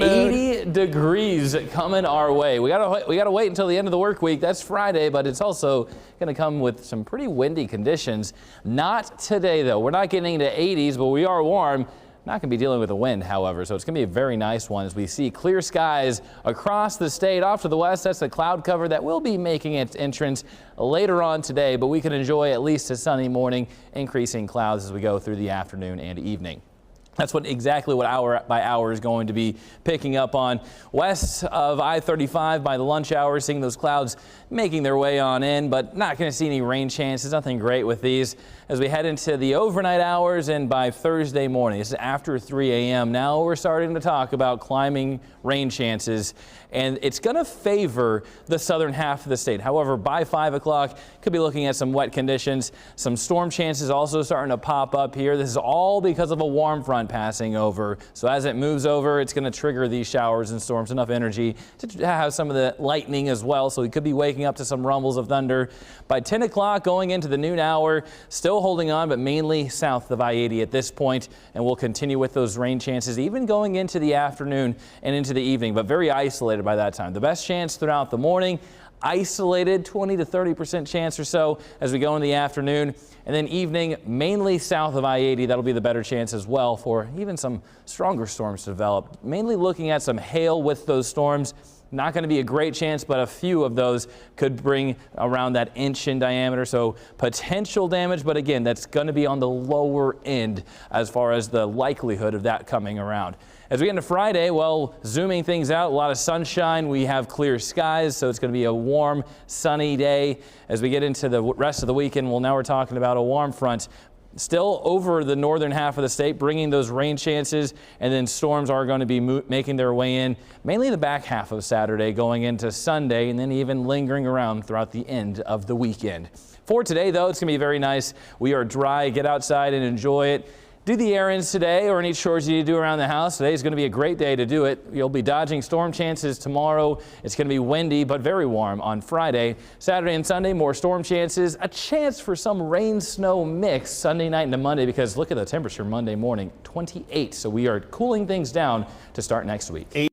80 degrees coming our way. We gotta wait until the end of the work week. That's Friday, but it's also going to come with some pretty windy conditions. Not today, though. We're not getting into 80s, but we are warm. Not going to be dealing with the wind, however, so it's going to be a very nice one as we see clear skies across the state. Off to the west, that's the cloud cover that will be making its entrance later on today, but we can enjoy at least a sunny morning, increasing clouds as we go through the afternoon and evening. That's exactly what hour by hour is going to be picking up on. West of I-35 by the lunch hour, seeing those clouds making their way on in, but not going to see any rain chances. Nothing great with these as we head into the overnight hours and by Thursday morning. This is after 3 a.m. Now we're starting to talk about climbing rain chances, and it's going to favor the southern half of the state. However, by 5 o'clock, could be looking at some wet conditions. Some storm chances also starting to pop up here. This is all because of a warm front passing over. So as it moves over, it's going to trigger these showers and storms, enough energy to have some of the lightning as well. So we could be waking up to some rumbles of thunder. By 10 o'clock going into the noon hour, still holding on, but mainly south of I-80 at this point, and we'll continue with those rain chances even going into the afternoon and into the evening, but very isolated by that time. The best chance throughout the morning, isolated 20 to 30% chance or so as we go in the afternoon, and then evening mainly south of I-80. That'll be the better chance as well for even some stronger storms to develop. Mainly looking at some hail with those storms. Not going to be a great chance, but a few of those could bring around that inch in diameter. So potential damage, but again, that's going to be on the lower end as far as the likelihood of that coming around. As we get into Friday, well, zooming things out, a lot of sunshine. We have clear skies, so it's going to be a warm, sunny day. As we get into the rest of the weekend, well, now we're talking about a warm front still over the northern half of the state, bringing those rain chances, and then storms are going to be making their way in, mainly the back half of Saturday going into Sunday, and then even lingering around throughout the end of the weekend. For today, though, it's going to be very nice. We are dry. Get outside and enjoy it. Do the errands today or any chores you need to do around the house. Today is going to be a great day to do it. You'll be dodging storm chances tomorrow. It's going to be windy but very warm on Friday. Saturday and Sunday, more storm chances. A chance for some rain-snow mix Sunday night into Monday, because look at the temperature Monday morning, 28. So we are cooling things down to start next week.